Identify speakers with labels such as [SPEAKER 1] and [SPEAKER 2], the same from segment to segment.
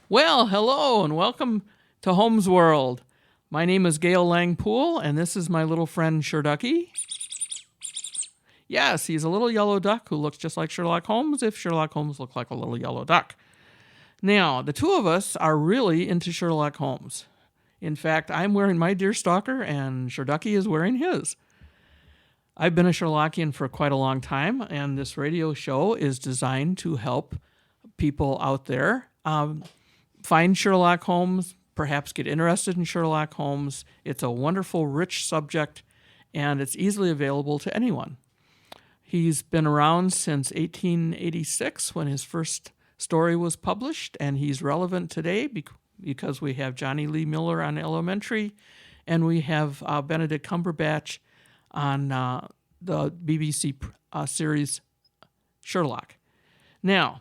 [SPEAKER 1] Well, hello and welcome to Holmes World. My name is Gail Langpool, and this is my little friend Sherducky. Yes, he's a little yellow duck who looks just like Sherlock Holmes if Sherlock Holmes looked like a little yellow duck. Now, the two of us are really into Sherlock Holmes. In fact, I'm wearing my deerstalker, and Sherducky is wearing his. I've been a Sherlockian for quite a long time, and this radio show is designed to help people out there find Sherlock Holmes, perhaps get interested in Sherlock Holmes. It's a wonderful, rich subject, and it's easily available to anyone. He's been around since 1886 when his first story was published, and he's relevant today because we have Johnny Lee Miller on Elementary, and we have Benedict Cumberbatch on the BBC series Sherlock. Now,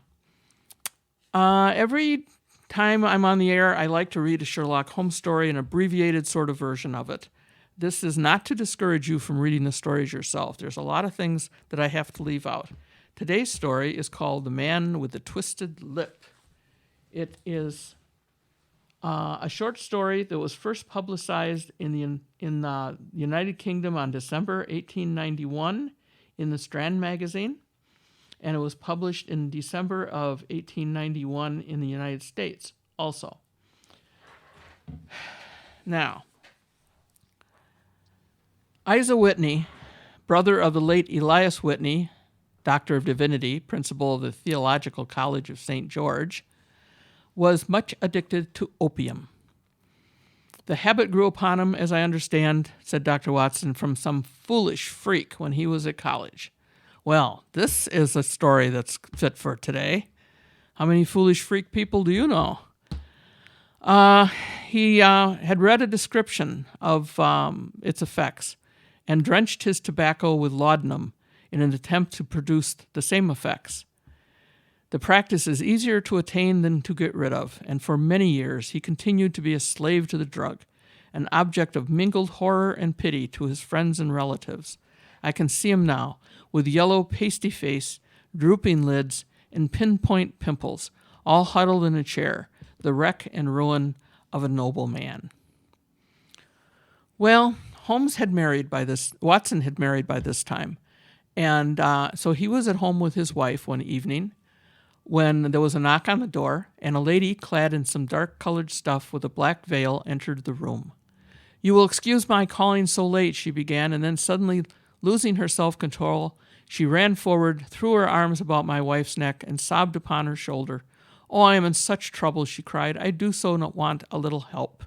[SPEAKER 1] every time I'm on the air, I like to read a Sherlock Holmes story, an abbreviated sort of version of it. This is not to discourage you from reading the stories yourself. There's a lot of things that I have to leave out. Today's story is called The Man with the Twisted Lip. It is a short story that was first publicized in the United Kingdom on December 1891 in the Strand magazine, and it was published in December of 1891 in the United States also. Now, Isa Whitney, brother of the late Elias Whitney, Doctor of Divinity, principal of the Theological College of St. George, was much addicted to opium. The habit grew upon him, as I understand, said Dr. Watson, from some foolish freak when he was at college. Well, this is a story that's fit for today. How many foolish freak people do you know? He had read a description of its effects and drenched his tobacco with laudanum in an attempt to produce the same effects. The practice is easier to attain than to get rid of, and for many years he continued to be a slave to the drug, an object of mingled horror and pity to his friends and relatives. I can see him now, with yellow, pasty face, drooping lids, and pinpoint pimples, all huddled in a chair, the wreck and ruin of a noble man. Well, Watson had married by this time, and so he was at home with his wife one evening when there was a knock on the door, and a lady clad in some dark-colored stuff with a black veil entered the room. "You will excuse my calling so late," she began, and then suddenly, losing her self-control, she ran forward, threw her arms about my wife's neck, and sobbed upon her shoulder. "Oh, I am in such trouble," she cried. "I do so want a little help."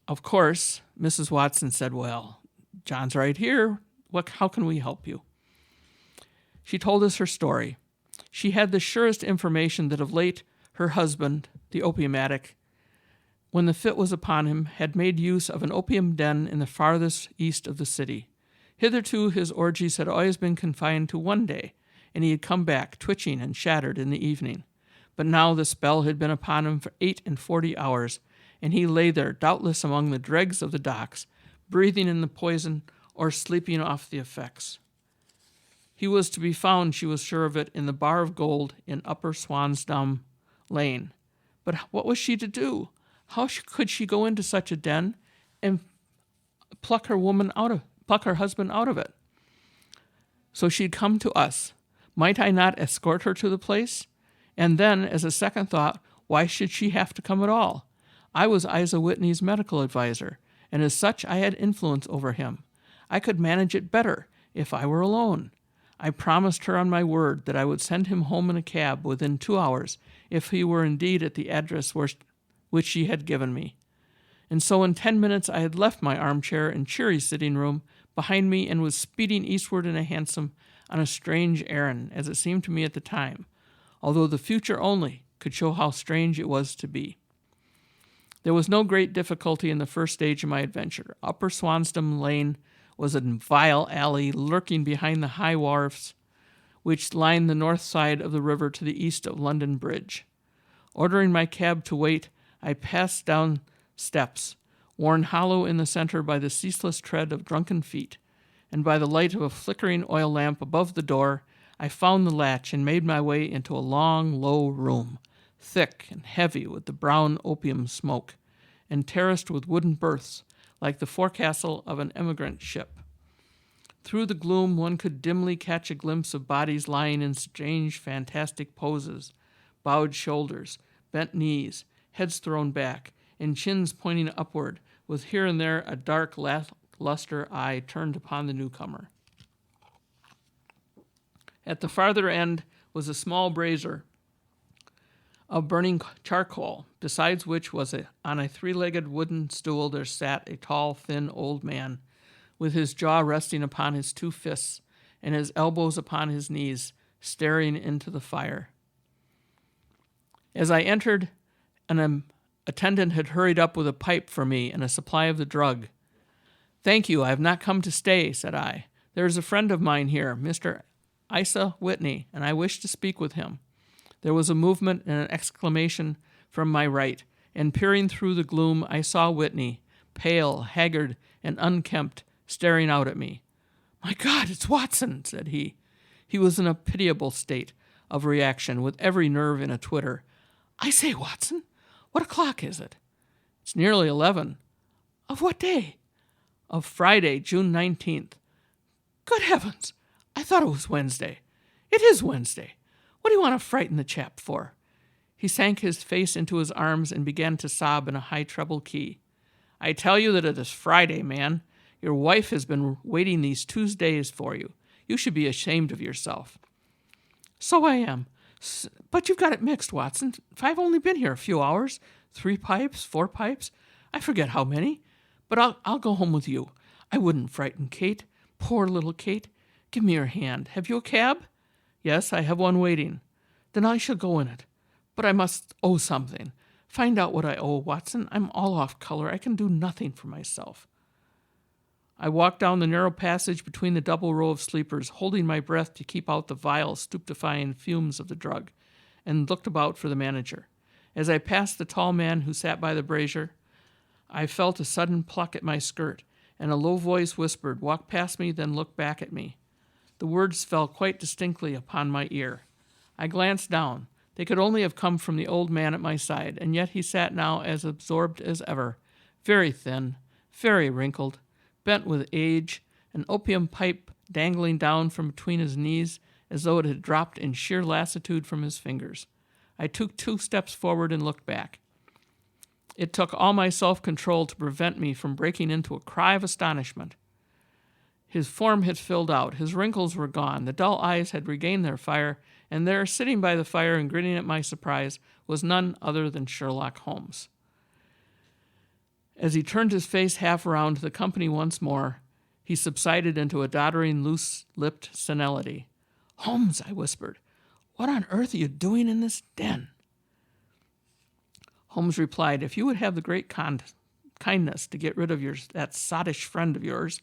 [SPEAKER 1] Of course, Mrs. Watson said, "Well, John's right here. How can we help you?" She told us her story. She had the surest information that of late her husband, the opium addict, when the fit was upon him, had made use of an opium den in the farthest east of the city. Hitherto his orgies had always been confined to one day, and he had come back, twitching and shattered, in the evening. But now the spell had been upon him for 48 hours, and he lay there, doubtless among the dregs of the docks, breathing in the poison or sleeping off the effects. He was to be found, she was sure of it, in the Bar of Gold in Upper Swansdown Lane. But what was she to do? How could she go into such a den and pluck her husband out of it? So she'd come to us. Might I not escort her to the place? And then, as a second thought, why should she have to come at all? I was Isa Whitney's medical advisor, and as such I had influence over him. I could manage it better if I were alone. I promised her on my word that I would send him home in a cab within 2 hours if he were indeed at the address which she had given me. And so in 10 minutes I had left my armchair and cheery sitting room behind me and was speeding eastward in a hansom on a strange errand, as it seemed to me at the time, although the future only could show how strange it was to be. There was no great difficulty in the first stage of my adventure. Upper Swansdown Lane was a vile alley lurking behind the high wharfs which lined the north side of the river to the east of London Bridge. Ordering my cab to wait, I passed down steps, worn hollow in the center by the ceaseless tread of drunken feet, and by the light of a flickering oil lamp above the door, I found the latch and made my way into a long, low room, thick and heavy with the brown opium smoke, and terraced with wooden berths like the forecastle of an emigrant ship. Through the gloom one could dimly catch a glimpse of bodies lying in strange, fantastic poses, bowed shoulders, bent knees, heads thrown back, and chins pointing upward, with here and there a dark, luster eye turned upon the newcomer. At the farther end was a small brazier of burning charcoal, besides which on a three-legged wooden stool there sat a tall, thin old man, with his jaw resting upon his two fists and his elbows upon his knees, staring into the fire. As I entered, an attendant had hurried up with a pipe for me and a supply of the drug. "Thank you, I have not come to stay," said I. "There is a friend of mine here, Mr. Isa Whitney, and I wish to speak with him." There was a movement and an exclamation from my right, and peering through the gloom I saw Whitney, pale, haggard, and unkempt, staring out at me. "My God, it's Watson," said he. He was in a pitiable state of reaction, with every nerve in a twitter. "I say, Watson, what o'clock is it?" "It's nearly 11. "Of what day?" "Of Friday, June 19th. "Good heavens! I thought it was Wednesday." "It is Wednesday. What do you want to frighten the chap for?" He sank his face into his arms and began to sob in a high treble key. "I tell you that it is Friday, man. Your wife has been waiting these 2 days for you. You should be ashamed of yourself." "So I am. But you've got it mixed, Watson. I've only been here a few hours. 3 pipes, 4 pipes. I forget how many. But I'll go home with you. I wouldn't frighten Kate. Poor little Kate. Give me your hand. Have you a cab?" "Yes, I have one waiting." "Then I shall go in it. But I must owe something. Find out what I owe, Watson. I'm all off color. I can do nothing for myself." I walked down the narrow passage between the double row of sleepers, holding my breath to keep out the vile, stupefying fumes of the drug, and looked about for the manager. As I passed the tall man who sat by the brazier, I felt a sudden pluck at my skirt, and a low voice whispered, "Walk past me, then look back at me." The words fell quite distinctly upon my ear. I glanced down. They could only have come from the old man at my side, and yet he sat now as absorbed as ever, very thin, very wrinkled, bent with age, an opium pipe dangling down from between his knees as though it had dropped in sheer lassitude from his fingers. I took 2 steps forward and looked back. It took all my self-control to prevent me from breaking into a cry of astonishment. His form had filled out, his wrinkles were gone, the dull eyes had regained their fire, and there, sitting by the fire and grinning at my surprise, was none other than Sherlock Holmes. As he turned his face half around to the company once more, he subsided into a doddering, loose-lipped senility. "Holmes," I whispered, "what on earth are you doing in this den?" Holmes replied, "If you would have the great kindness to get rid of that sottish friend of yours,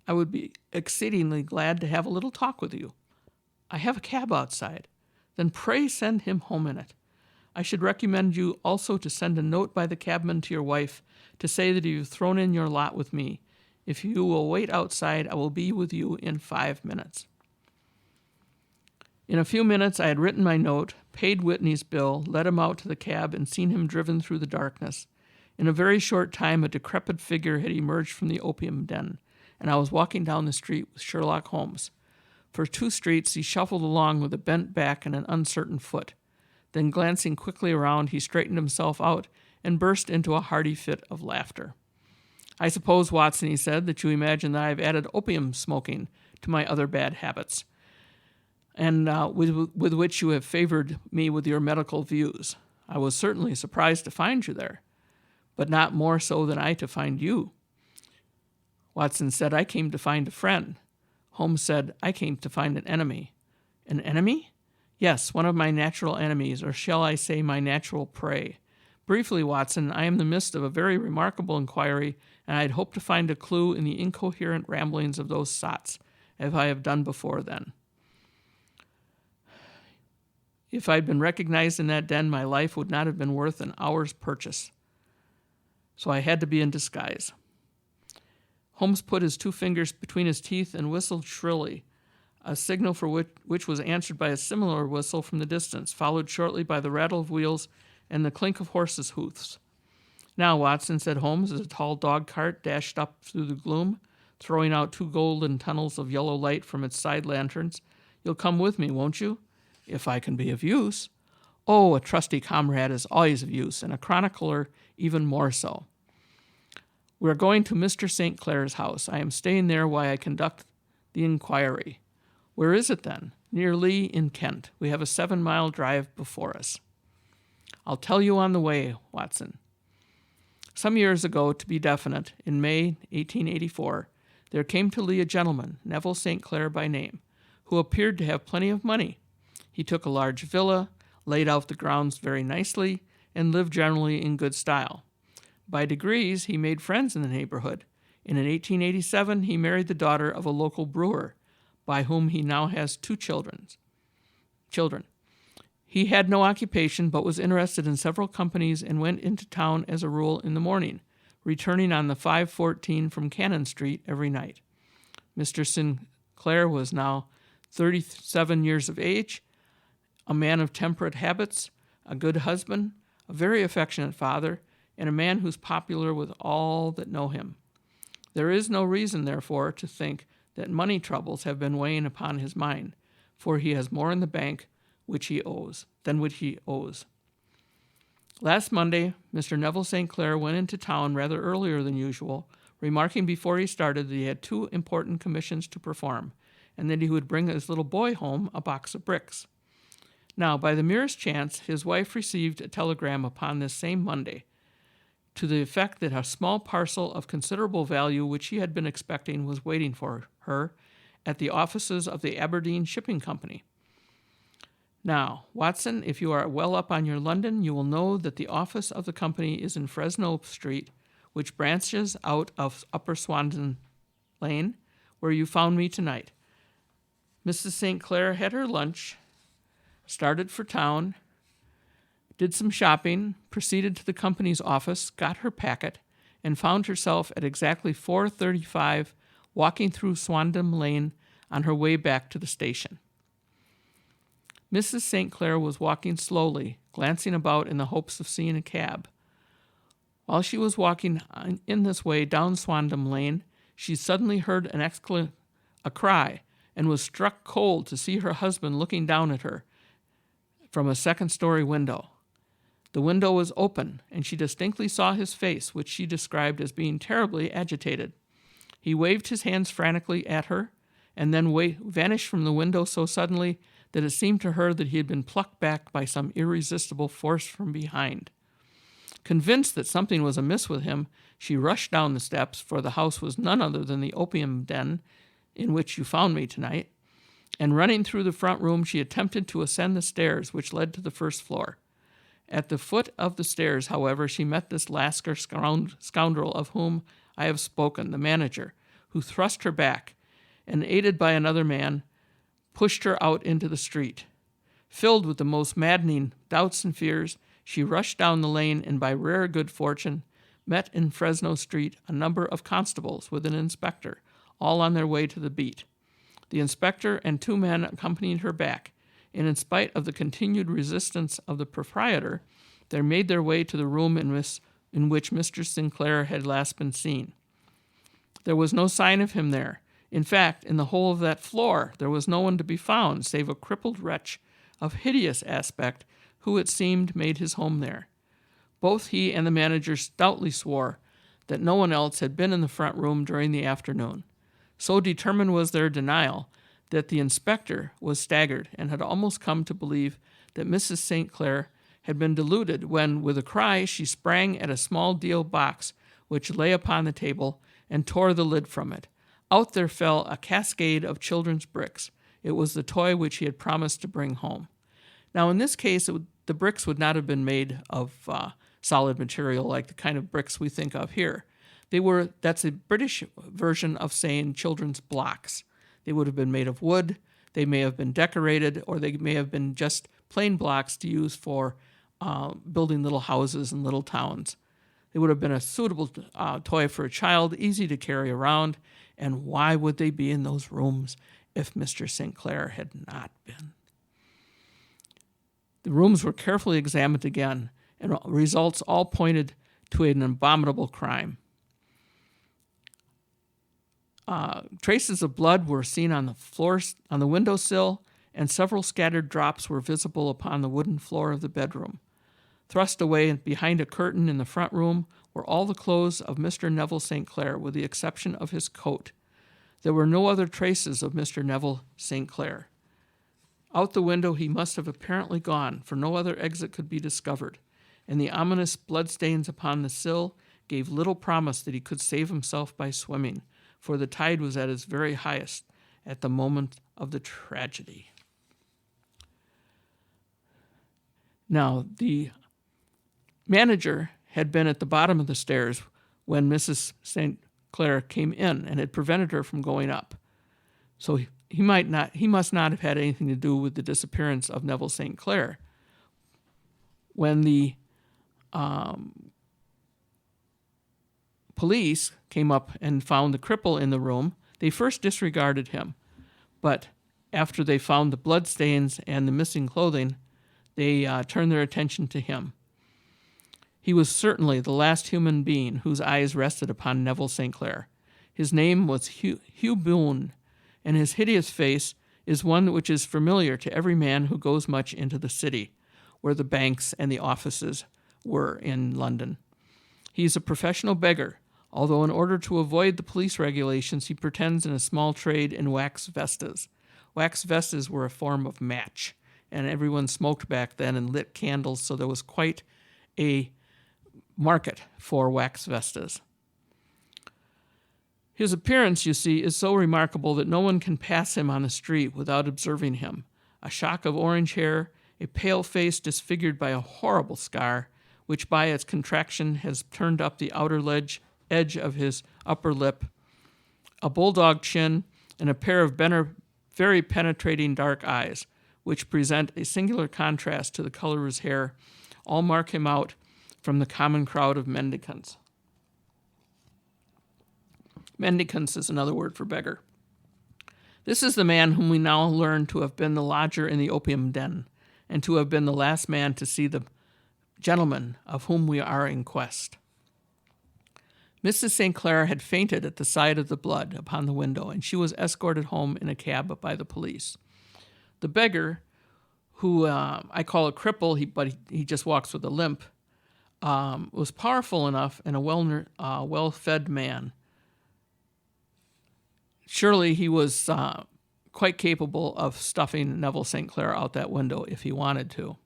[SPEAKER 1] I would be exceedingly glad to have a little talk with you. I have a cab outside. Then pray send him home in it. I should recommend you also to send a note by the cabman to your wife to say that you've thrown in your lot with me. If you will wait outside, I will be with you in 5 minutes." In a few minutes I had written my note, paid Whitney's bill, led him out to the cab, and seen him driven through the darkness. In a very short time a decrepit figure had emerged from the opium den, and I was walking down the street with Sherlock Holmes. For 2 streets he shuffled along with a bent back and an uncertain foot. Then, glancing quickly around, he straightened himself out and burst into a hearty fit of laughter. "I suppose, Watson," he said, "that you imagine that I have added opium smoking to my other bad habits, and with which you have favored me with your medical views. I was certainly surprised to find you there, but not more so than I to find you." Watson said, "I came to find a friend." Holmes said, "I came to find an enemy." "An enemy?" "Yes, one of my natural enemies, or shall I say my natural prey. Briefly, Watson, I am in the midst of a very remarkable inquiry, and I had hoped to find a clue in the incoherent ramblings of those sots, as I have done before then. If I'd been recognized in that den, my life would not have been worth an hour's purchase. So I had to be in disguise." Holmes put his 2 fingers between his teeth and whistled shrilly. a signal for which was answered by a similar whistle from the distance, followed shortly by the rattle of wheels and the clink of horses' hoofs. "Now, Watson," said Holmes, as a tall dog cart dashed up through the gloom, throwing out 2 golden tunnels of yellow light from its side lanterns, "you'll come with me, won't you?" "If I can be of use." "Oh, a trusty comrade is always of use, and a chronicler even more so." "We are going to Mr. St. Clair's house. I am staying there while I conduct the inquiry." "Where is it, then?" "Near Lee, in Kent. We have a 7-mile drive before us." "I'll tell you on the way, Watson." Some years ago, to be definite, in May 1884, there came to Lee a gentleman, Neville St. Clair by name, who appeared to have plenty of money. He took a large villa, laid out the grounds very nicely, and lived generally in good style. By degrees, he made friends in the neighborhood, and in 1887 he married the daughter of a local brewer, by whom he now has 2 children. He had no occupation, but was interested in several companies and went into town as a rule in the morning, returning on the 5:14 from Cannon Street every night. Mr. Sinclair was now 37 years of age, a man of temperate habits, a good husband, a very affectionate father, and a man who's popular with all that know him. There is no reason, therefore, to think that money troubles have been weighing upon his mind, for he has more in the bank than which he owes. Last Monday, Mr. Neville St. Clair went into town rather earlier than usual, remarking before he started that he had 2 important commissions to perform, and that he would bring his little boy home a box of bricks. Now, by the merest chance, his wife received a telegram upon this same Monday, to the effect that a small parcel of considerable value which she had been expecting was waiting for her at the offices of the Aberdeen Shipping Company. Now, Watson, if you are well up on your London, you will know that the office of the company is in Fresno Street, which branches out of Upper Swandon Lane, where you found me tonight. Mrs. St. Clair had her lunch, started for town, did some shopping, proceeded to the company's office, got her packet, and found herself at exactly 4:35 walking through Swandam Lane on her way back to the station. Mrs. St. Clair was walking slowly, glancing about in the hopes of seeing a cab. While she was walking in this way down Swandam Lane, she suddenly heard a cry, and was struck cold to see her husband looking down at her from a second-story window. The window was open, and she distinctly saw his face, which she described as being terribly agitated. He waved his hands frantically at her, and then vanished from the window so suddenly that it seemed to her that he had been plucked back by some irresistible force from behind. Convinced that something was amiss with him, she rushed down the steps, for the house was none other than the opium den in which you found me tonight, and running through the front room, she attempted to ascend the stairs which led to the first floor. At the foot of the stairs, however, she met this Lascar scoundrel of whom I have spoken, the manager, who thrust her back, and, aided by another man, pushed her out into the street. Filled with the most maddening doubts and fears, she rushed down the lane and, by rare good fortune, met in Fresno Street a number of constables with an inspector, all on their way to the beat. The inspector and 2 men accompanied her back, and in spite of the continued resistance of the proprietor, they made their way to the room in which Mr. Sinclair had last been seen. There was no sign of him there. In fact, in the whole of that floor, there was no one to be found save a crippled wretch of hideous aspect who, it seemed, made his home there. Both he and the manager stoutly swore that no one else had been in the front room during the afternoon. So determined was their denial that the inspector was staggered and had almost come to believe that Mrs. St. Clair had been deluded when, with a cry, she sprang at a small deal box which lay upon the table and tore the lid from it. Out there fell a cascade of children's bricks. It was the toy which he had promised to bring home. Now, in this case, the bricks would not have been made of solid material like the kind of bricks we think of here. That's a British version of saying children's blocks. They would have been made of wood, they may have been decorated, or they may have been just plain blocks to use for building little houses in little towns. They would have been a suitable toy for a child, easy to carry around, and why would they be in those rooms if Mr. St. Clair had not been. The rooms were carefully examined again, and results all pointed to an abominable crime. Traces of blood were seen on the floors, on the windowsill, and several scattered drops were visible upon the wooden floor of the bedroom. Thrust away behind a curtain in the front room were all the clothes of Mr. Neville St. Clair, with the exception of his coat. There were no other traces of Mr. Neville St. Clair. Out the window he must have apparently gone, for no other exit could be discovered, and the ominous bloodstains upon the sill gave little promise that he could save himself by swimming, for the tide was at its very highest at the moment of the tragedy. Now, the manager had been at the bottom of the stairs when Mrs. St. Clair came in and had prevented her from going up. So he must not have had anything to do with the disappearance of Neville St. Clair. When the police came up and found the cripple in the room, they first disregarded him. But after they found the bloodstains and the missing clothing, they turned their attention to him. He was certainly the last human being whose eyes rested upon Neville St. Clair. His name was Hugh Boone, and his hideous face is one which is familiar to every man who goes much into the city, where the banks and the offices were in London. He is a professional beggar, although in order to avoid the police regulations, he pretends in a small trade in wax vestas. Wax vestas were a form of match, and everyone smoked back then and lit candles, so there was quite a market for wax vestas. His appearance, you see, is so remarkable that no one can pass him on the street without observing him. A shock of orange hair, a pale face disfigured by a horrible scar, which by its contraction has turned up the outer edge of his upper lip, a bulldog chin, and a pair of very penetrating dark eyes, which present a singular contrast to the color of his hair, all mark him out from the common crowd of mendicants. Mendicants is another word for beggar. This is the man whom we now learn to have been the lodger in the opium den, and to have been the last man to see the gentleman of whom we are in quest. Mrs. St. Clair had fainted at the sight of the blood upon the window, and she was escorted home in a cab by the police. The beggar, who I call a cripple, but he just walks with a limp, was powerful enough and a well-fed man. Surely he was quite capable of stuffing Neville St. Clair out that window if he wanted to.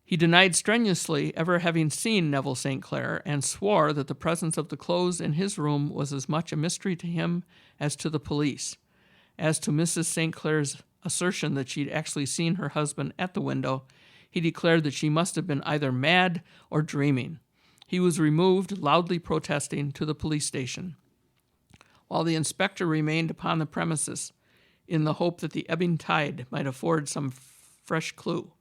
[SPEAKER 1] He denied strenuously ever having seen Neville St. Clair, and swore that the presence of the clothes in his room was as much a mystery to him as to the police. As to Mrs. St. Clair's assertion that she'd actually seen her husband at the window, he declared that she must have been either mad or dreaming. He was removed, loudly protesting, to the police station, while the inspector remained upon the premises in the hope that the ebbing tide might afford some fresh clue.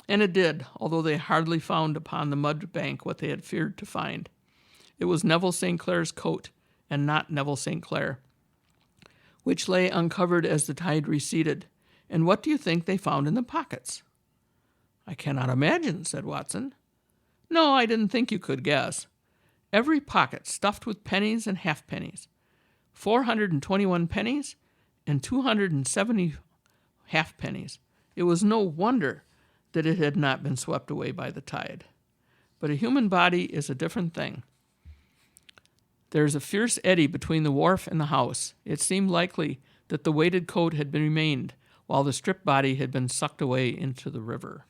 [SPEAKER 1] And it did, although they hardly found upon the mud bank what they had feared to find. It was Neville St. Clair's coat, and not Neville St. Clair, which lay uncovered as the tide receded. And what do you think they found in the pockets? I cannot imagine, said Watson. No, I didn't think you could guess. Every pocket stuffed with pennies and halfpennies. 421 pennies and 270 halfpennies. It was no wonder that it had not been swept away by the tide. But a human body is a different thing. There is a fierce eddy between the wharf and the house. It seemed likely that the weighted coat had been remained, while the stripped body had been sucked away into the river.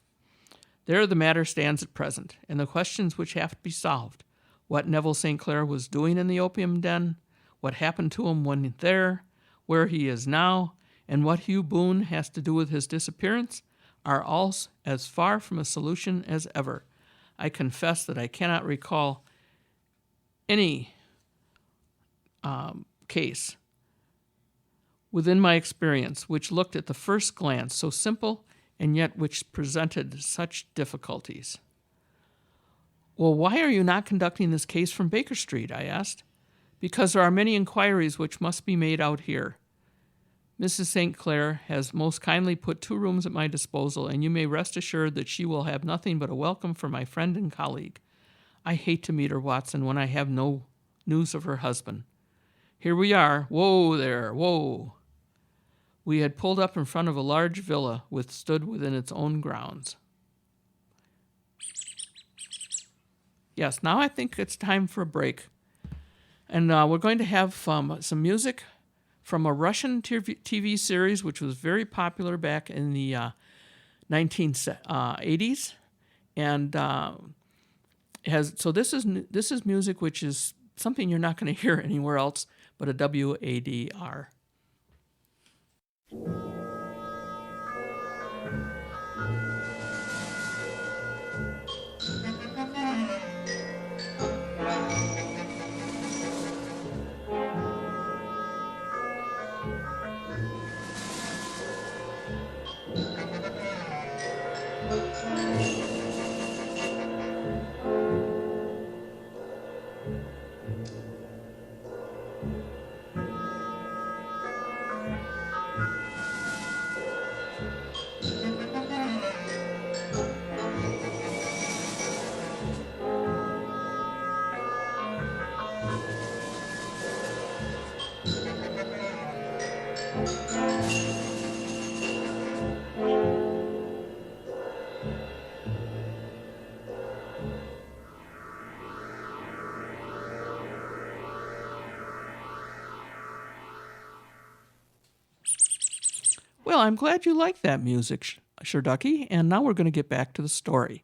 [SPEAKER 1] There the matter stands at present, and the questions which have to be solved: what Neville St. Clair was doing in the opium den, what happened to him when there, where he is now, and what Hugh Boone has to do with his disappearance, are all as far from a solution as ever. I confess that I cannot recall any case within my experience which looked at the first glance so simple and yet which presented such difficulties. Well, why are you not conducting this case from Baker Street? I asked. Because there are many inquiries which must be made out here. Mrs. St. Clair has most kindly put 2 rooms at my disposal, and you may rest assured that she will have nothing but a welcome for my friend and colleague. I hate to meet her, Watson, when I have no news of her husband. Here we are. Whoa there, whoa. We had pulled up in front of a large villa which stood within its own grounds. Yes, now I think it's time for a break. And we're going to have some music from a Russian TV series which was very popular back in the 1980s. And this is music which is something you're not going to hear anywhere else but a WADR. Well, I'm glad you like that music, Sherducky, and now we're going to get back to the story.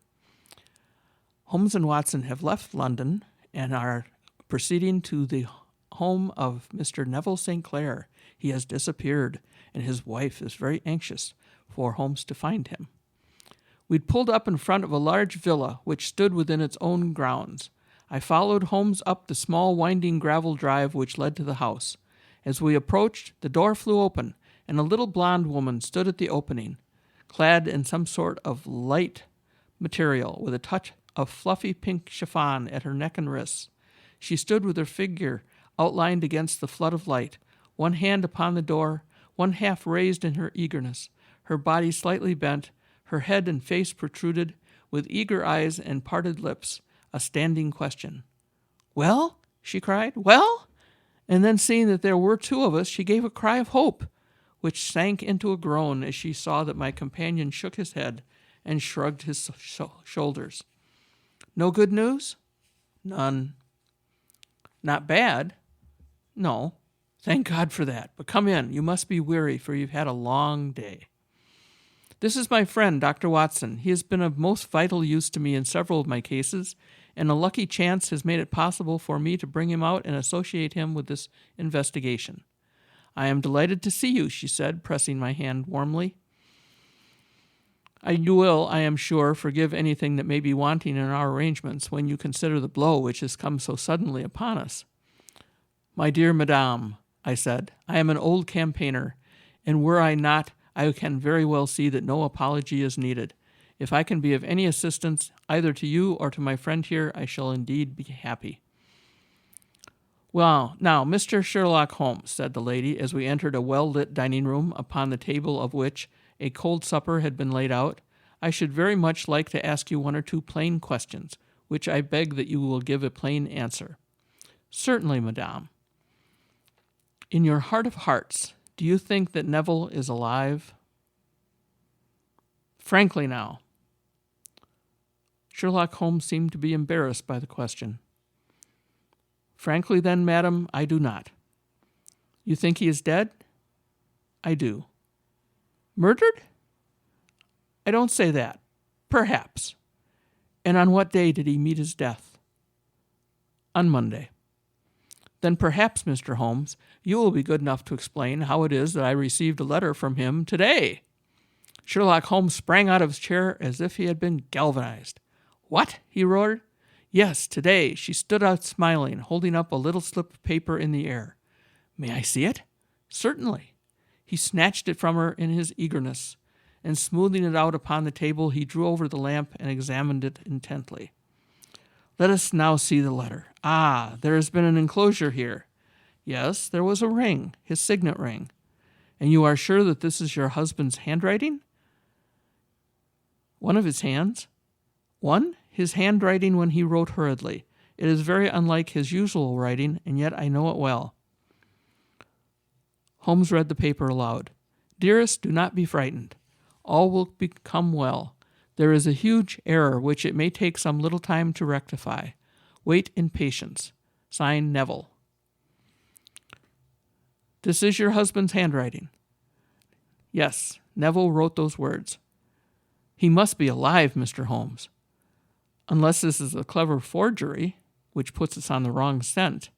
[SPEAKER 1] Holmes and Watson have left London and are proceeding to the home of Mr. Neville St. Clair. He has disappeared, and his wife is very anxious for Holmes to find him. We'd pulled up in front of a large villa which stood within its own grounds. I followed Holmes up the small winding gravel drive which led to the house. As we approached, the door flew open, and a little blonde woman stood at the opening, clad in some sort of light material with a touch of fluffy pink chiffon at her neck and wrists. She stood with her figure outlined against the flood of light, one hand upon the door, one half raised in her eagerness, her body slightly bent, her head and face protruded, with eager eyes and parted lips, a standing question. "Well?" she cried. "Well?" And then, seeing that there were 2 of us, she gave a cry of hope, which sank into a groan as she saw that my companion shook his head and shrugged his shoulders. "No good news?" "None." "Not bad?" "No." "Thank God for that. But come in. You must be weary, for you've had a long day." "This is my friend, Dr. Watson. He has been of most vital use to me in several of my cases, and a lucky chance has made it possible for me to bring him out and associate him with this investigation." "I am delighted to see you," she said, pressing my hand warmly. You will, I am sure, forgive anything that may be wanting in our arrangements when you consider the blow which has come so suddenly upon us." "My dear madame," I said, "I am an old campaigner, and were I not, I can very well see that no apology is needed. If I can be of any assistance, either to you or to my friend here, I shall indeed be happy." "Well, now, Mr. Sherlock Holmes," said the lady, as we entered a well-lit dining room, upon the table of which a cold supper had been laid out, "I should very much like to ask you 1 or 2 plain questions, which I beg that you will give a plain answer." "Certainly, madame." "In your heart of hearts, do you think that Neville is alive?" "Frankly, now." Sherlock Holmes seemed to be embarrassed by the question. "Frankly, then, madam, I do not." "You think he is dead?" "I do." "Murdered?" "I don't say that. Perhaps." "And on what day did he meet his death?" "On Monday." "Then perhaps, Mr. Holmes, you will be good enough to explain how it is that I received a letter from him today." Sherlock Holmes sprang out of his chair as if he had been galvanized. "What?" he roared. "Yes, today." She stood out smiling, holding up a little slip of paper in the air. "May I see it?" "Certainly." He snatched it from her in his eagerness, and smoothing it out upon the table, he drew over the lamp and examined it intently. "Let us now see the letter. Ah, there has been an enclosure here." "Yes, there was a ring, his signet ring." And you are sure that this is your husband's handwriting? One of his hands? One? His handwriting when he wrote hurriedly. It is very unlike his usual writing, and yet I know it well. Holmes read the paper aloud. Dearest, do not be frightened. All will become well. There is a huge error which it may take some little time to rectify. Wait in patience. Signed, Neville. This is your husband's handwriting. Yes, Neville wrote those words. He must be alive, Mr. Holmes. Unless this is a clever forgery, which puts us on the wrong scent.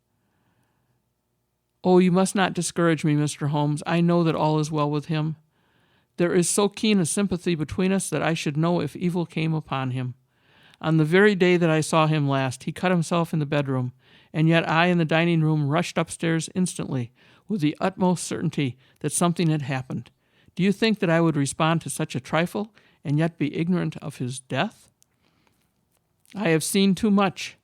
[SPEAKER 1] Oh, you must not discourage me, Mr. Holmes. I know that all is well with him. There is so keen a sympathy between us that I should know if evil came upon him. On the very day that I saw him last, he cut himself in the bedroom, and yet I in the dining room rushed upstairs instantly, with the utmost certainty that something had happened. Do you think that I would respond to such a trifle, and yet be ignorant of his death? I have seen too much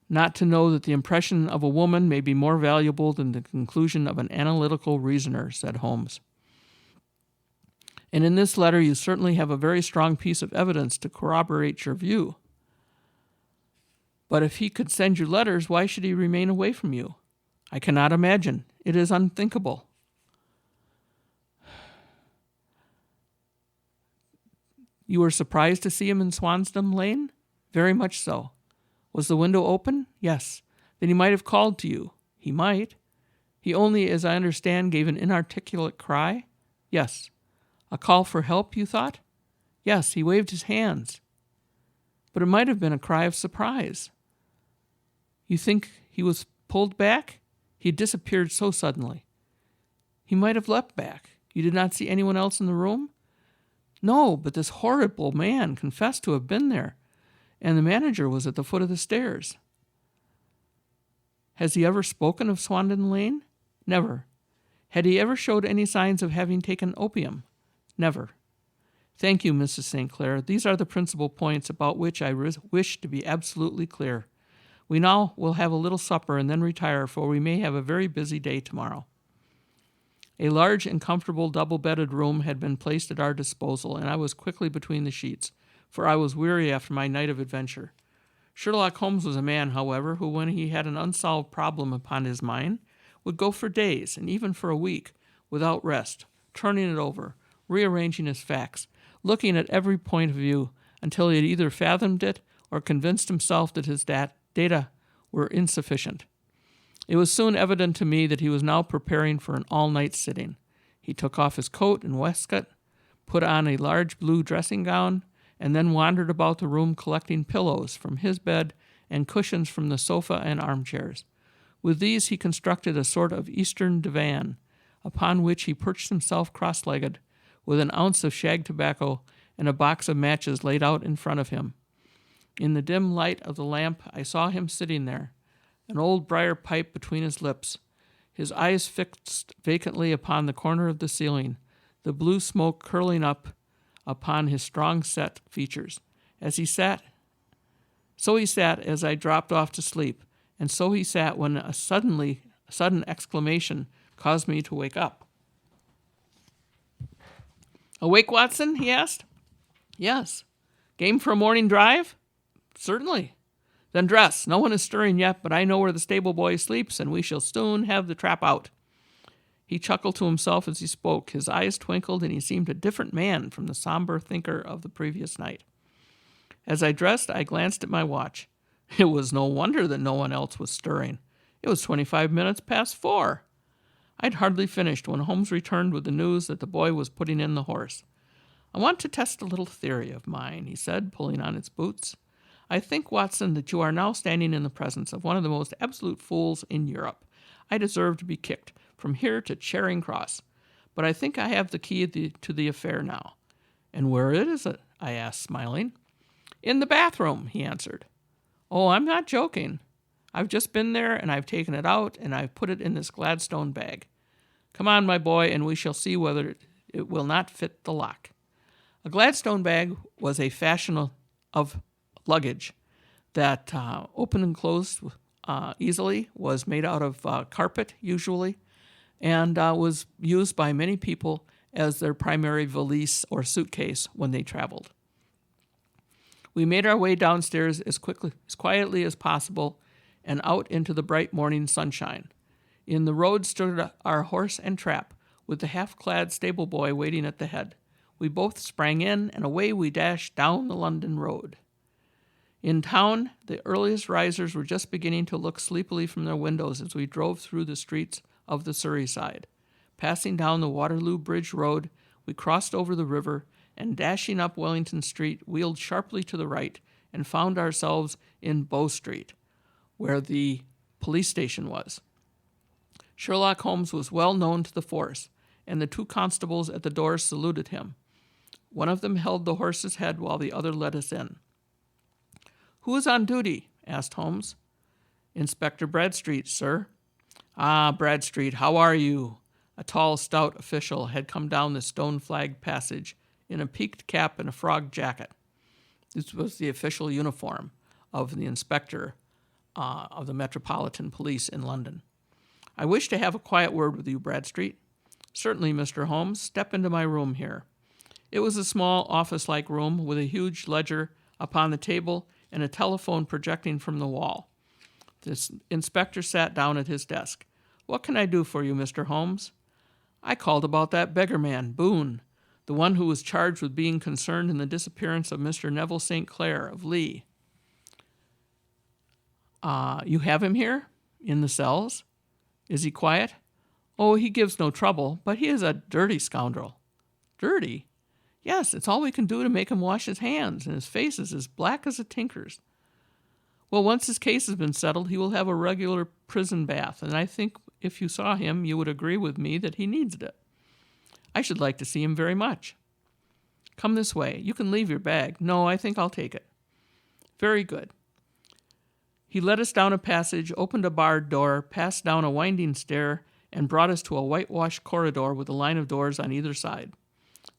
[SPEAKER 1] not to know that the impression of a woman may be more valuable than the conclusion of an analytical reasoner, said Holmes. And in this letter you certainly have a very strong piece of evidence to corroborate your view. But if he could send you letters, why should he remain away from you? I cannot imagine. It is unthinkable. You were surprised to see him in Swansdown Lane? Very much so. Was the window open? Yes. Then he might have called to you. He might. He only, as I understand, gave an inarticulate cry? Yes. A call for help, you thought? Yes, he waved his hands. But it might have been a cry of surprise. You think he was pulled back? He had disappeared so suddenly. He might have leapt back. You did not see anyone else in the room? No, but this horrible man confessed to have been there, and the manager was at the foot of the stairs. Has he ever spoken of Swansdown Lane? Never. Had he ever showed any signs of having taken opium? Never. Thank you, Mrs. St. Clair. These are the principal points about which I wish to be absolutely clear. We now will have a little supper and then retire, for we may have a very busy day tomorrow. A large and comfortable double-bedded room had been placed at our disposal, and I was quickly between the sheets, for I was weary after my night of adventure. Sherlock Holmes was a man, however, who, when he had an unsolved problem upon his mind, would go for days, and even for a week, without rest, turning it over, rearranging his facts, looking at every point of view, until he had either fathomed it or convinced himself that his data were insufficient. It was soon evident to me that he was now preparing for an all-night sitting. He took off his coat and waistcoat, put on a large blue dressing gown, and then wandered about the room collecting pillows from his bed and cushions from the sofa and armchairs. With these he constructed a sort of Eastern divan, upon which he perched himself cross-legged, with an ounce of shag tobacco and a box of matches laid out in front of him. In the dim light of the lamp I saw him sitting there, an old briar pipe between his lips, his eyes fixed vacantly upon the corner of the ceiling, the blue smoke curling up upon his strong-set features. So he sat as I dropped off to sleep, and so he sat when a sudden exclamation caused me to wake up. "Awake, Watson?" he asked. "Yes." "Game for a morning drive?" "Certainly." "Then dress. No one is stirring yet, but I know where the stable boy sleeps, and we shall soon have the trap out." He chuckled to himself as he spoke. His eyes twinkled, and he seemed a different man from the somber thinker of the previous night. As I dressed, I glanced at my watch. It was no wonder that no one else was stirring. It was 25 minutes past 4. I'd hardly finished when Holmes returned with the news that the boy was putting in the horse. "I want to test a little theory of mine," he said, pulling on his boots. "I think, Watson, that you are now standing in the presence of one of the most absolute fools in Europe. I deserve to be kicked from here to Charing Cross. But I think I have the key to the affair now." "And where is it?" I asked, smiling. "In the bathroom," he answered. "Oh, I'm not joking. I've just been there, and I've taken it out, and I've put it in this Gladstone bag. Come on, my boy, and we shall see whether it will not fit the lock." A Gladstone bag was a fashion of luggage that opened and closed easily, was made out of carpet, usually, and was used by many people as their primary valise or suitcase when they traveled. We made our way downstairs as quietly as possible and out into the bright morning sunshine. In the road stood our horse and trap, with the half-clad stable boy waiting at the head. We both sprang in, and away we dashed down the London road. In town, the earliest risers were just beginning to look sleepily from their windows as we drove through the streets of the Surrey side. Passing down the Waterloo Bridge Road, we crossed over the river, and dashing up Wellington Street, wheeled sharply to the right and found ourselves in Bow Street, where the police station was. Sherlock Holmes was well known to the force, and the two constables at the doors saluted him. One of them held the horse's head while the other led us in. "Who is on duty?" asked Holmes. "Inspector Bradstreet, sir." "Ah, Bradstreet, how are you?" A tall, stout official had come down the stone-flagged passage in a peaked cap and a frog jacket. This was the official uniform of the inspector of the Metropolitan Police in London. "I wish to have a quiet word with you, Bradstreet." "Certainly, Mr. Holmes. Step into my room here." It was a small office-like room with a huge ledger upon the table and a telephone projecting from the wall. The inspector sat down at his desk. "What can I do for you, Mr. Holmes?" "I called about that beggar man, Boone, the one who was charged with being concerned in the disappearance of Mr. Neville St. Clair of Lee." "You have him here? In the cells? Is he quiet?" "Oh, he gives no trouble, but he is a dirty scoundrel." "Dirty?" "Yes, it's all we can do to make him wash his hands, and his face is as black as a tinker's." "Well, once his case has been settled, he will have a regular prison bath, and I think if you saw him, you would agree with me that he needs it." "I should like to see him very much." "Come this way. You can leave your bag." "No, I think I'll take it." "Very good." He led us down a passage, opened a barred door, passed down a winding stair, and brought us to a whitewashed corridor with a line of doors on either side.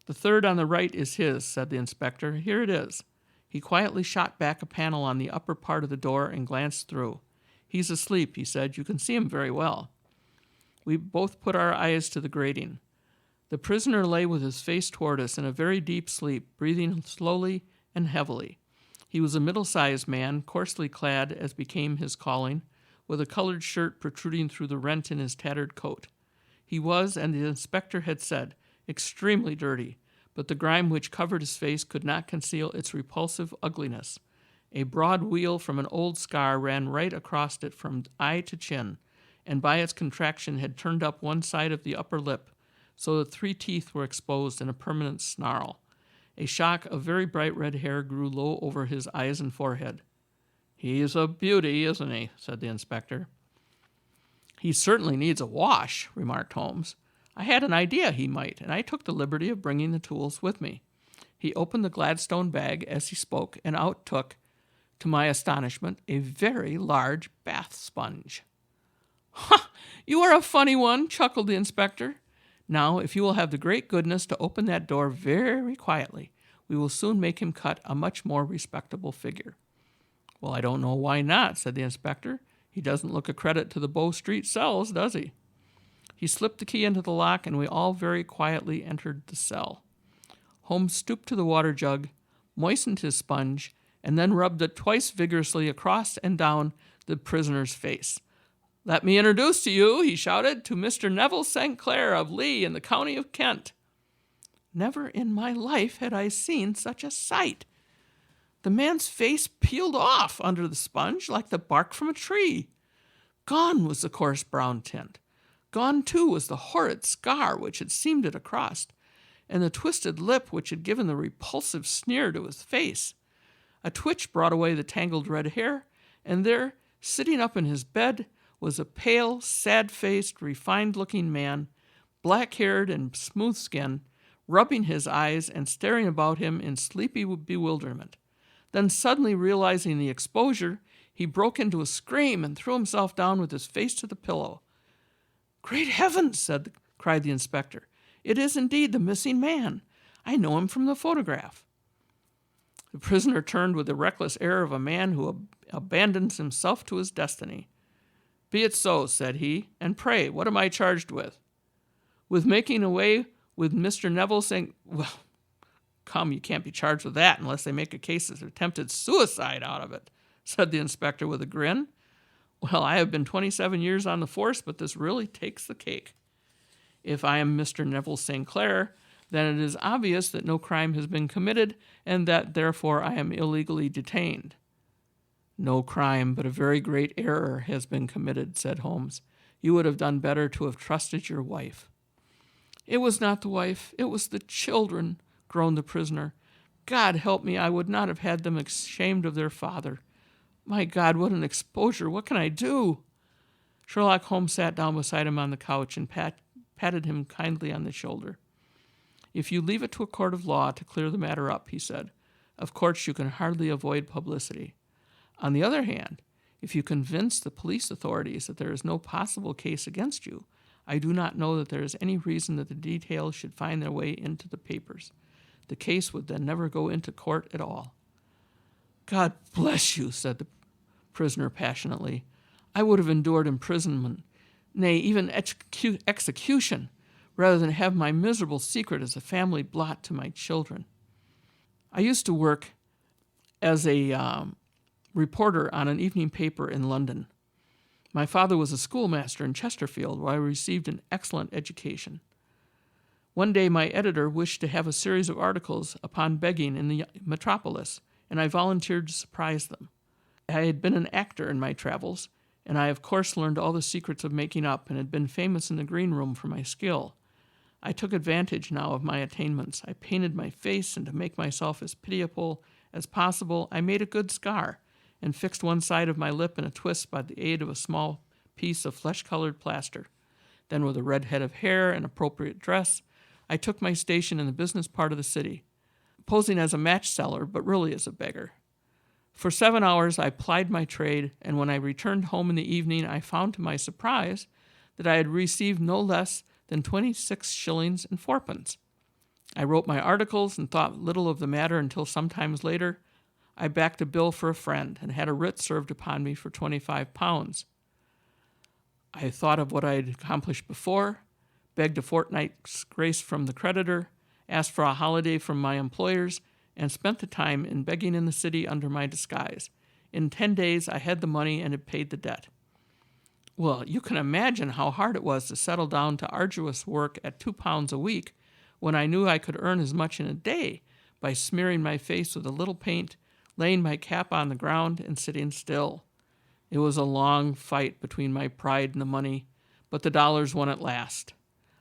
[SPEAKER 1] "The third on the right is his," said the inspector. "Here it is." He quietly shot back a panel on the upper part of the door and glanced through. "He's asleep," he said. "You can see him very well." We both put our eyes to the grating. The prisoner lay with his face toward us in a very deep sleep, breathing slowly and heavily. He was a middle-sized man, coarsely clad as became his calling, with a colored shirt protruding through the rent in his tattered coat. He was, and the inspector had said, extremely dirty, but the grime which covered his face could not conceal its repulsive ugliness. A broad wheal from an old scar ran right across it from eye to chin, and by its contraction had turned up one side of the upper lip, so that 3 teeth were exposed in a permanent snarl. A shock of very bright red hair grew low over his eyes and forehead. "He's a beauty, isn't he?" said the inspector. "He certainly needs a wash," remarked Holmes. "I had an idea he might, and I took the liberty of bringing the tools with me." He opened the Gladstone bag as he spoke, and out took, to my astonishment, a very large bath sponge. "Ha! You are a funny one," chuckled the inspector. "Now, if you will have the great goodness to open that door very quietly, we will soon make him cut a much more respectable figure." "Well, I don't know why not," said the inspector. "He doesn't look a credit to the Bow Street cells, does he?" He slipped the key into the lock, and we all very quietly entered the cell. Holmes stooped to the water jug, moistened his sponge, and then rubbed it twice vigorously across and down the prisoner's face. "Let me introduce to you," he shouted, "to Mr. Neville St. Clair of Lee in the county of Kent." Never in my life had I seen such a sight. The man's face peeled off under the sponge like the bark from a tree. Gone was the coarse brown tint. Gone, too, was the horrid scar which had seamed it across, and the twisted lip which had given the repulsive sneer to his face. A twitch brought away the tangled red hair, and there, sitting up in his bed, was a pale, sad-faced, refined-looking man, black-haired and smooth-skinned, rubbing his eyes and staring about him in sleepy bewilderment. Then, suddenly realizing the exposure, he broke into a scream and threw himself down with his face to the pillow. "Great heavens!" cried the inspector. "It is indeed the missing man. I know him from the photograph." The prisoner turned with the reckless air of a man who abandons himself to his destiny. "Be it so," said he. "And pray, what am I charged with?" with making away with Mr. Neville saying, well, come, you can't be charged with that unless they make a case of attempted suicide out of it, said the inspector with a grin. Well, I have been 27 years on the force, but this really takes the cake. If I am Mr. Neville St. Clair, then it is obvious that no crime has been committed and that, therefore, I am illegally detained. No crime, but a very great error has been committed, said Holmes. You would have done better to have trusted your wife. It was not the wife, it was the children, groaned the prisoner. God help me, I would not have had them ashamed of their father. My God, what an exposure! What can I do? Sherlock Holmes sat down beside him on the couch and patted him kindly on the shoulder. If you leave it to a court of law to clear the matter up, he said, of course you can hardly avoid publicity. On the other hand, if you convince the police authorities that there is no possible case against you, I do not know that there is any reason that the details should find their way into the papers. The case would then never go into court at all. God bless you, said the prisoner passionately. I would have endured imprisonment, nay, even execution, rather than have my miserable secret as a family blot to my children. I used to work as a reporter on an evening paper in London. My father was a schoolmaster in Chesterfield, where I received an excellent education. One day my editor wished to have a series of articles upon begging in the metropolis, and I volunteered to surprise them. I had been an actor in my travels, and I of course learned all the secrets of making up and had been famous in the green room for my skill. I took advantage now of my attainments. I painted my face, and to make myself as pitiable as possible, I made a good scar and fixed one side of my lip in a twist by the aid of a small piece of flesh-colored plaster. Then, with a red head of hair and appropriate dress, I took my station in the business part of the city, posing as a match seller, but really as a beggar. For 7 hours I plied my trade, and when I returned home in the evening, I found to my surprise that I had received no less than 26 shillings and fourpence. I wrote my articles and thought little of the matter until sometimes later I backed a bill for a friend and had a writ served upon me for £25. I thought of what I had accomplished before, begged a fortnight's grace from the creditor, asked for a holiday from my employers, and spent the time in begging in the city under my disguise. In 10 days I had the money and had paid the debt. Well, you can imagine how hard it was to settle down to arduous work at £2 a week when I knew I could earn as much in a day by smearing my face with a little paint, laying my cap on the ground, and sitting still. It was a long fight between my pride and the money, but the dollars won at last.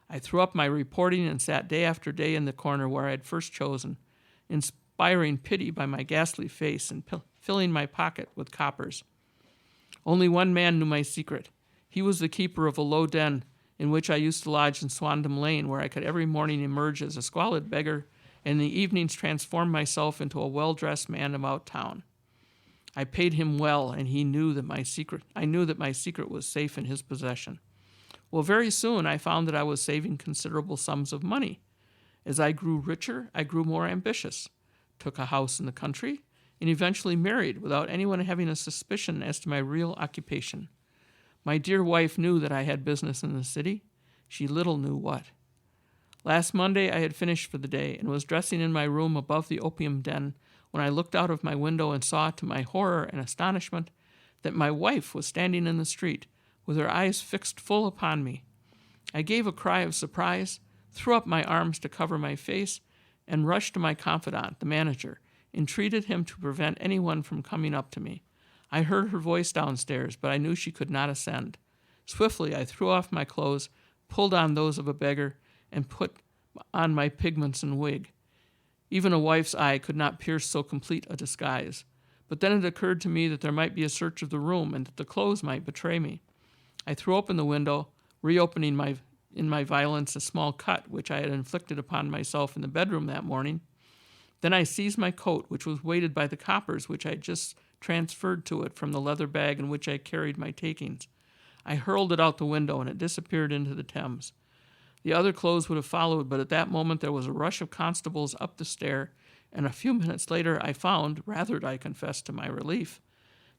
[SPEAKER 1] I threw up my reporting and sat day after day in the corner where I had first chosen, inspiring pity by my ghastly face and filling my pocket with coppers. Only one man knew my secret. He was the keeper of a low den in which I used to lodge in Swandam Lane, where I could every morning emerge as a squalid beggar and in the evenings transform myself into a well-dressed man about town. I paid him well, and I knew that my secret was safe in his possession. Well, very soon I found that I was saving considerable sums of money. As I grew richer, I grew more ambitious, took a house in the country, and eventually married without anyone having a suspicion as to my real occupation. My dear wife knew that I had business in the city. She little knew what. Last Monday I had finished for the day and was dressing in my room above the opium den when I looked out of my window and saw, to my horror and astonishment, that my wife was standing in the street with her eyes fixed full upon me. I gave a cry of surprise, threw up my arms to cover my face, and rushed to my confidant, the manager, entreated him to prevent anyone from coming up to me. I heard her voice downstairs, but I knew she could not ascend. Swiftly I threw off my clothes, pulled on those of a beggar, and put on my pigments and wig. Even a wife's eye could not pierce so complete a disguise. But then it occurred to me that there might be a search of the room and that the clothes might betray me. I threw open the window, reopening in my violence a small cut which I had inflicted upon myself in the bedroom that morning. Then I seized my coat, which was weighted by the coppers which I had just transferred to it from the leather bag in which I carried my takings. I hurled it out the window, and it disappeared into the Thames. The other clothes would have followed, but at that moment there was a rush of constables up the stair, and a few minutes later I found, rather I confess to my relief,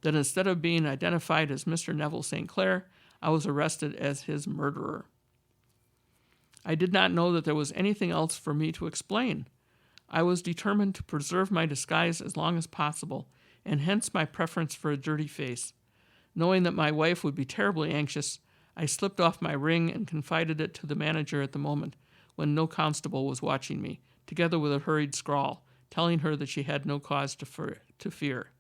[SPEAKER 1] that instead of being identified as Mr. Neville St. Clair, I was arrested as his murderer. I did not know that there was anything else for me to explain. I was determined to preserve my disguise as long as possible, and hence my preference for a dirty face. Knowing that my wife would be terribly anxious, I slipped off my ring and confided it to the manager at the moment, when no constable was watching me, together with a hurried scrawl, telling her that she had no cause to fear.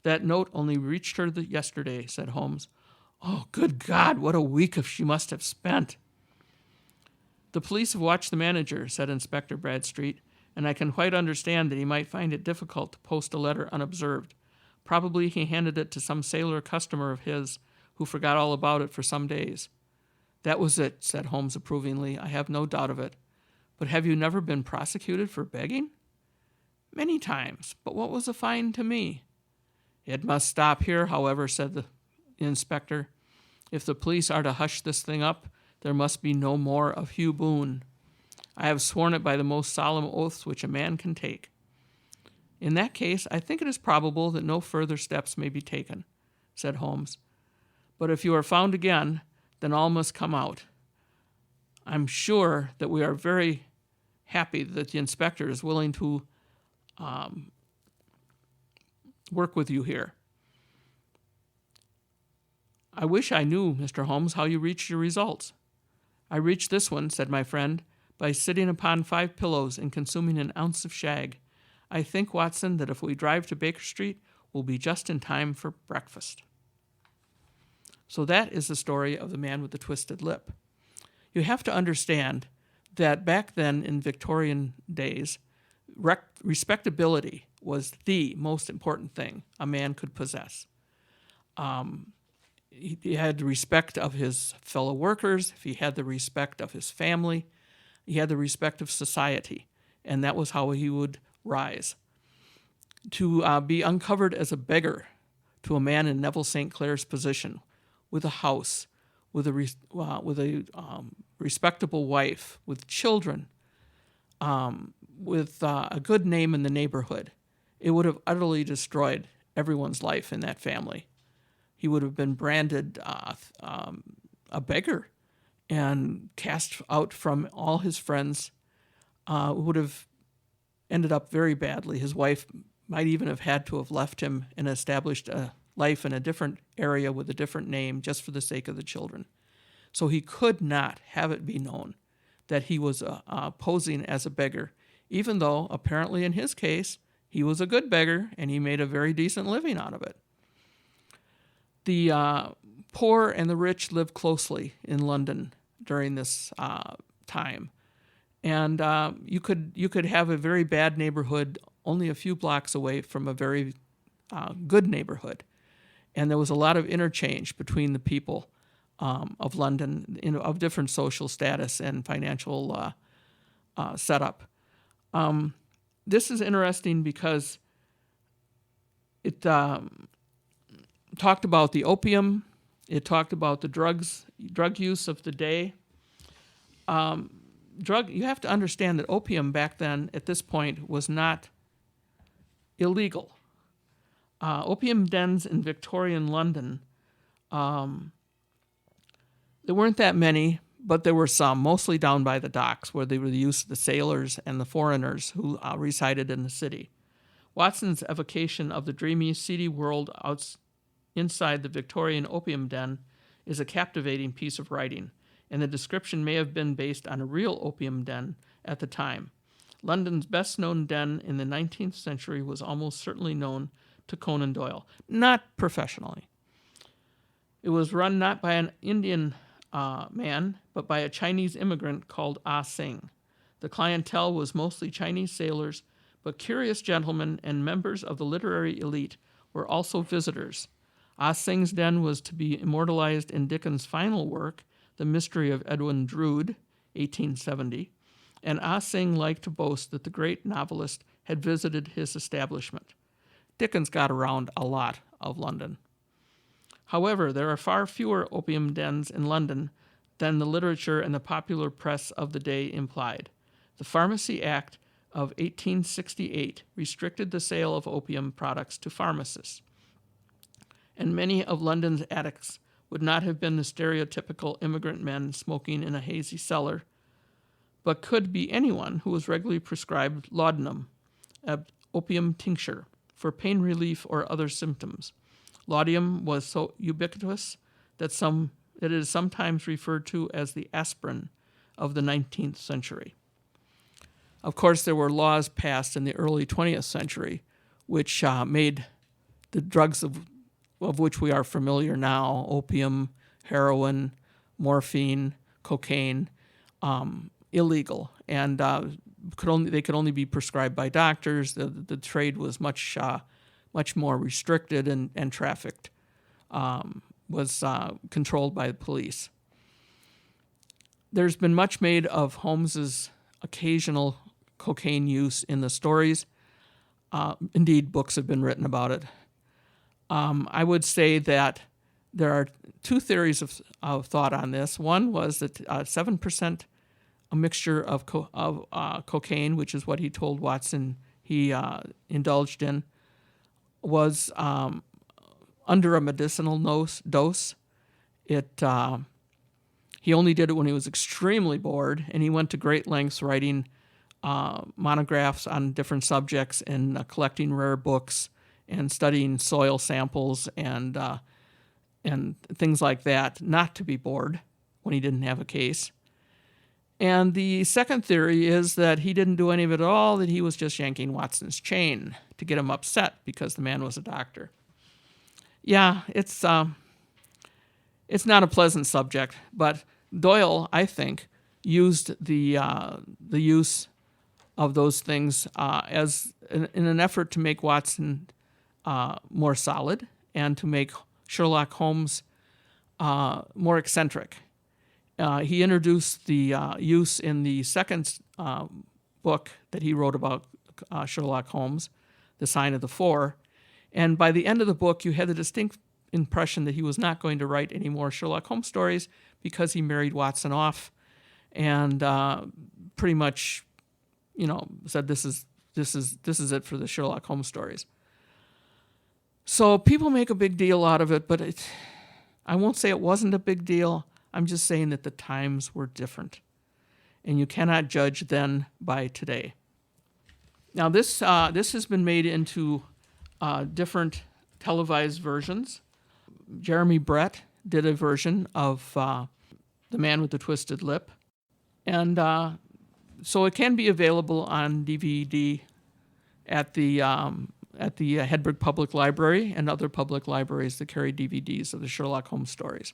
[SPEAKER 1] That note only reached her yesterday, said Holmes. Oh, good God, what a week she must have spent. The police have watched the manager, said Inspector Bradstreet, and I can quite understand that he might find it difficult to post a letter unobserved. Probably he handed it to some sailor customer of his who forgot all about it for some days. That was it, said Holmes approvingly. I have no doubt of it. But have you never been prosecuted for begging? Many times, but what was a fine to me? It must stop here, however, said the inspector. If the police are to hush this thing up, there must be no more of Hugh Boone. I have sworn it by the most solemn oaths which a man can take. In that case, I think it is probable that no further steps may be taken, said Holmes. But if you are found again, then all must come out. I'm sure that we are very happy that the inspector is willing to work with you here. I wish I knew, Mr. Holmes, how you reached your results. I reached this one, said my friend, by sitting upon 5 pillows and consuming an ounce of shag. I think, Watson, that if we drive to Baker Street, we'll be just in time for breakfast. So that is the story of the man with the twisted lip. You have to understand that back then in Victorian days, respectability was the most important thing a man could possess. He had the respect of his fellow workers, he had the respect of his family, he had the respect of society, and that was how he would rise. To be uncovered as a beggar to a man in Neville St. Clair's position, with a house, with a respectable wife, with children, with a good name in the neighborhood, it would have utterly destroyed everyone's life in that family. He would have been branded a beggar and cast out from all his friends. Would have ended up very badly. His wife might even have had to have left him and established a life in a different area with a different name just for the sake of the children. So he could not have it be known that he was posing as a beggar, even though apparently in his case he was a good beggar and he made a very decent living out of it. The poor and the rich lived closely in London during this time. And you could have a very bad neighborhood only a few blocks away from a very good neighborhood. And there was a lot of interchange between the people of London, of different social status and financial setup. This is interesting because it talked about the opium. It talked about the drug use of the day. You have to understand that opium back then, at this point, was not illegal. Opium dens in Victorian London, there weren't that many, but there were some, mostly down by the docks, where they were the use of the sailors and the foreigners who resided in the city. Watson's evocation of the dreamy, seedy world inside the Victorian opium den is a captivating piece of writing, and the description may have been based on a real opium den at the time. London's best-known den in the 19th century was almost certainly known to Conan Doyle, not professionally. It was run not by an Indian man, but by a Chinese immigrant called Ah Sing. The clientele was mostly Chinese sailors, but curious gentlemen and members of the literary elite were also visitors. Ah Sing's den was to be immortalized in Dickens' final work, The Mystery of Edwin Drood, 1870, and Ah Sing liked to boast that the great novelist had visited his establishment. Dickens got around a lot of London. However, there are far fewer opium dens in London than the literature and the popular press of the day implied. The Pharmacy Act of 1868 restricted the sale of opium products to pharmacists, and many of London's addicts would not have been the stereotypical immigrant men smoking in a hazy cellar, but could be anyone who was regularly prescribed laudanum, an opium tincture, for pain relief or other symptoms. Laudanum was so ubiquitous that it is sometimes referred to as the aspirin of the 19th century. Of course, there were laws passed in the early 20th century which made the drugs of which we are familiar now, opium, heroin, morphine, cocaine, illegal, and they could only be prescribed by doctors. The trade was much more restricted, and trafficked was controlled by the police. There's been much made of Holmes's occasional cocaine use in the stories. Indeed, books have been written about it. I would say that there are two theories of thought on this. One was that 7%, a mixture of cocaine, which is what he told Watson he indulged in, was under a medicinal dose. He only did it when he was extremely bored, and he went to great lengths writing monographs on different subjects and collecting rare books and studying soil samples and things like that, not to be bored when he didn't have a case. And the second theory is that he didn't do any of it at all, that he was just yanking Watson's chain to get him upset because the man was a doctor. Yeah, it's not a pleasant subject, but Doyle, I think, used the use of those things as in an effort to make Watson more solid and to make Sherlock Holmes more eccentric. He introduced the use in the second book that he wrote about Sherlock Holmes, The Sign of the Four, and by the end of the book, you had the distinct impression that he was not going to write any more Sherlock Holmes stories because he married Watson off, and pretty much, said this is it for the Sherlock Holmes stories. So people make a big deal out of it, but I won't say it wasn't a big deal. I'm just saying that the times were different, and you cannot judge then by today. Now this has been made into different televised versions. Jeremy Brett did a version of The Man with the Twisted Lip, and so it can be available on DVD at the Hedberg Public Library and other public libraries that carry DVDs of the Sherlock Holmes stories.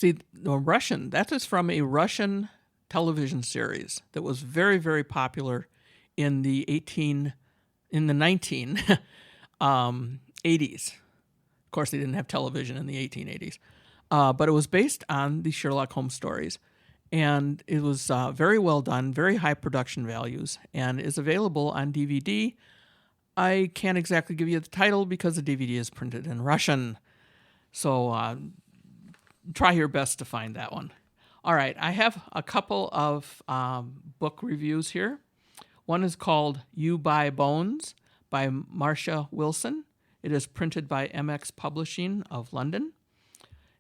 [SPEAKER 1] See, no, Russian, that is from a Russian television series that was very, very popular in the 19 80s. Of course, they didn't have television in the 1880s, but it was based on the Sherlock Holmes stories, and it was very well done, very high production values, and is available on DVD. I can't exactly give you the title because the DVD is printed in Russian, so try your best to find that one. All right, I have a couple of book reviews here. One is called You Buy Bones by Marcia Wilson. It is printed by MX Publishing of London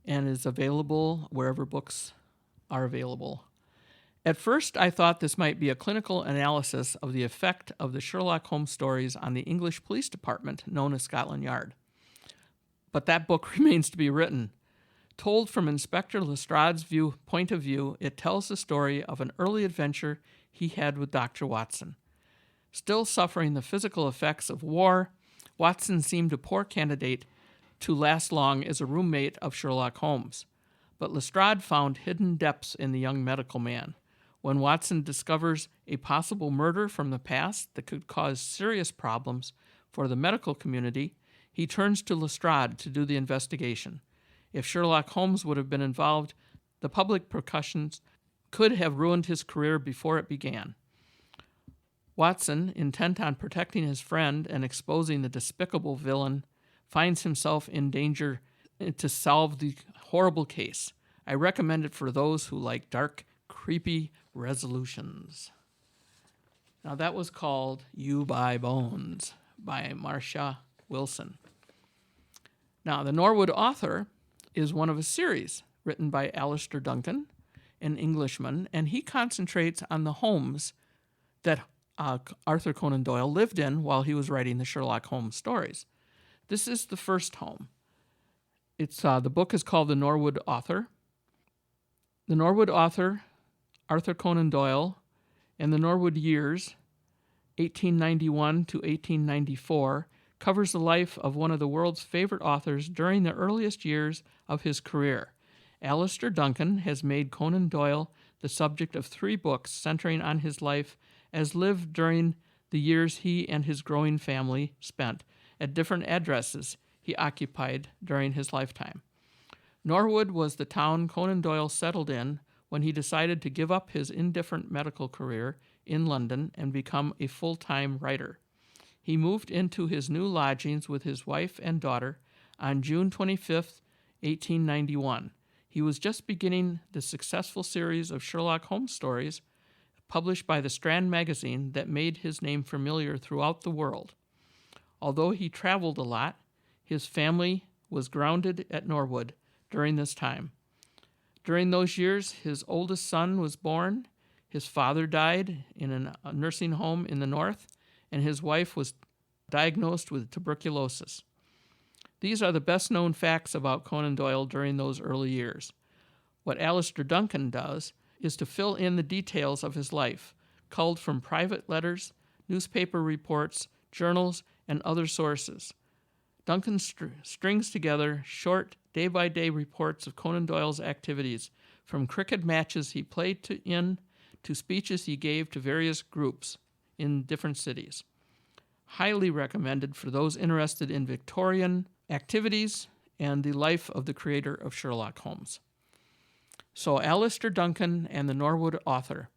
[SPEAKER 1] and is available wherever books are available. At first, I thought this might be a clinical analysis of the effect of the Sherlock Holmes stories on the English police department known as Scotland Yard. But that book remains to be written. Told from Inspector Lestrade's point of view, it tells the story of an early adventure he had with Dr. Watson. Still suffering the physical effects of war, Watson seemed a poor candidate to last long as a roommate of Sherlock Holmes. But Lestrade found hidden depths in the young medical man. When Watson discovers a possible murder from the past that could cause serious problems for the medical community, he turns to Lestrade to do the investigation. If Sherlock Holmes would have been involved, the public repercussions could have ruined his career before it began. Watson, intent on protecting his friend and exposing the despicable villain, finds himself in danger to solve the horrible case. I recommend it for those who like dark, creepy resolutions. Now that was called You Buy Bones by Marcia Wilson. Now the Norwood Author is one of a series written by Alistair Duncan, an Englishman, and he concentrates on the homes that Arthur Conan Doyle lived in while he was writing the Sherlock Holmes stories. This is the first home. It's the book is called The Norwood Author. The Norwood Author, Arthur Conan Doyle, and the Norwood Years, 1891 to 1894, covers the life of one of the world's favorite authors during the earliest years of his career. Alistair Duncan has made Conan Doyle the subject of 3 books centering on his life as lived during the years he and his growing family spent at different addresses he occupied during his lifetime. Norwood was the town Conan Doyle settled in when he decided to give up his indifferent medical career in London and become a full-time writer. He moved into his new lodgings with his wife and daughter on June 25, 1891. He was just beginning the successful series of Sherlock Holmes stories published by the Strand magazine that made his name familiar throughout the world. Although he traveled a lot, his family was grounded at Norwood during this time. During those years, his oldest son was born, his father died in a nursing home in the north, and his wife was diagnosed with tuberculosis. These are the best-known facts about Conan Doyle during those early years. What Alistair Duncan does is to fill in the details of his life, culled from private letters, newspaper reports, journals, and other sources. Duncan strings together short, day-by-day reports of Conan Doyle's activities, from cricket matches he played in to speeches he gave to various groups in different cities. Highly recommended for those interested in Victorian activities and the life of the creator of Sherlock Holmes. So Alistair Duncan and the Norwood Author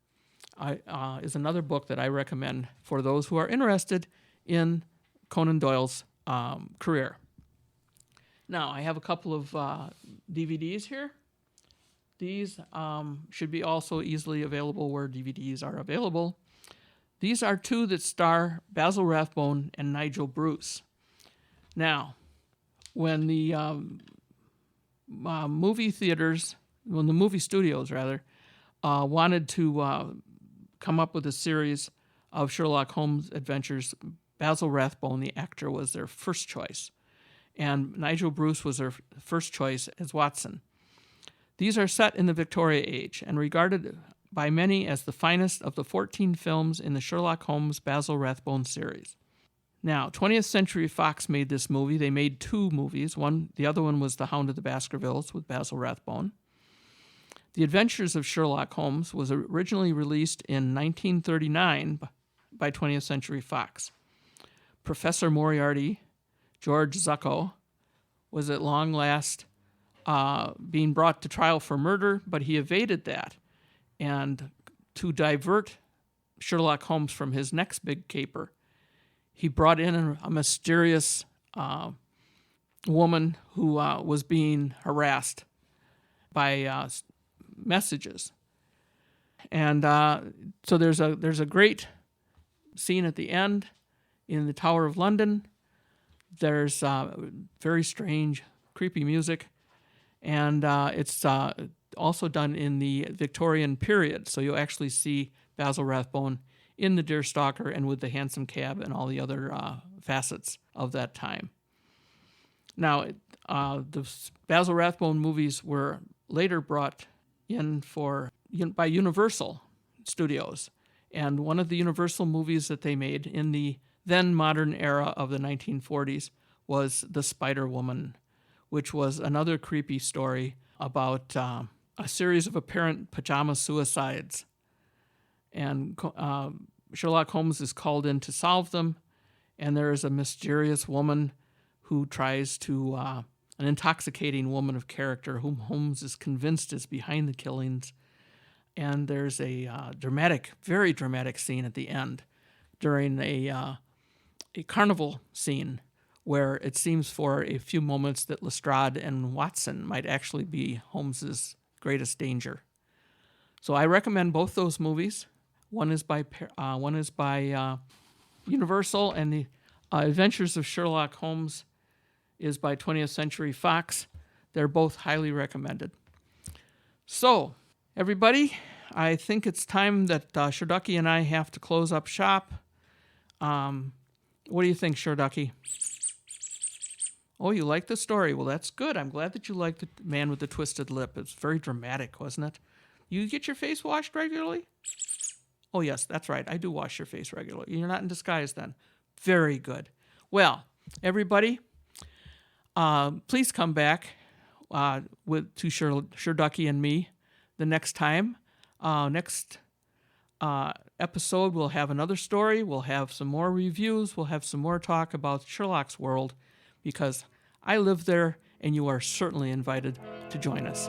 [SPEAKER 1] is another book that I recommend for those who are interested in Conan Doyle's career. Now, I have a couple of DVDs here. These should be also easily available where DVDs are available. These are 2 that star Basil Rathbone and Nigel Bruce. Now, when the movie studios wanted to come up with a series of Sherlock Holmes adventures, Basil Rathbone, the actor, was their first choice, and Nigel Bruce was their first choice as Watson. These are set in the Victoria Age and regarded by many as the finest of the 14 films in the Sherlock Holmes Basil Rathbone series. Now, 20th Century Fox made this movie. They made 2 movies. The other one was The Hound of the Baskervilles with Basil Rathbone. The Adventures of Sherlock Holmes was originally released in 1939 by 20th Century Fox. Professor Moriarty, George Zucco, was at long last being brought to trial for murder, but he evaded that. And to divert Sherlock Holmes from his next big caper, he brought in a mysterious woman who was being harassed by messages. And so there's a great scene at the end in the Tower of London. There's very strange, creepy music, and it's also done in the Victorian period. So you'll actually see Basil Rathbone in the Deerstalker and with the hansom cab and all the other facets of that time. Now, the Basil Rathbone movies were later brought in by Universal Studios, and one of the Universal movies that they made in the then modern era of the 1940s was The Spider Woman, which was another creepy story about a series of apparent pajama suicides. And Sherlock Holmes is called in to solve them, and there is a mysterious woman who tries to, an intoxicating woman of character whom Holmes is convinced is behind the killings. And there's a dramatic, very dramatic scene at the end during a carnival scene where it seems for a few moments that Lestrade and Watson might actually be Holmes's greatest danger. So I recommend both those movies. One is by Universal, and the Adventures of Sherlock Holmes is by 20th Century Fox. They're both highly recommended. So, everybody, I think it's time that Sherducky and I have to close up shop. What do you think, Sherducky? Oh, you like the story? Well, that's good. I'm glad that you liked The Man with the Twisted Lip. It's very dramatic, wasn't it? You get your face washed regularly? Oh, yes, that's right. I do wash your face regularly. You're not in disguise then. Very good. Well, everybody, please come back to Sherducky and me the next time. Next episode, we'll have another story. We'll have some more reviews. We'll have some more talk about Sherlock's world, because I live there, and you are certainly invited to join us.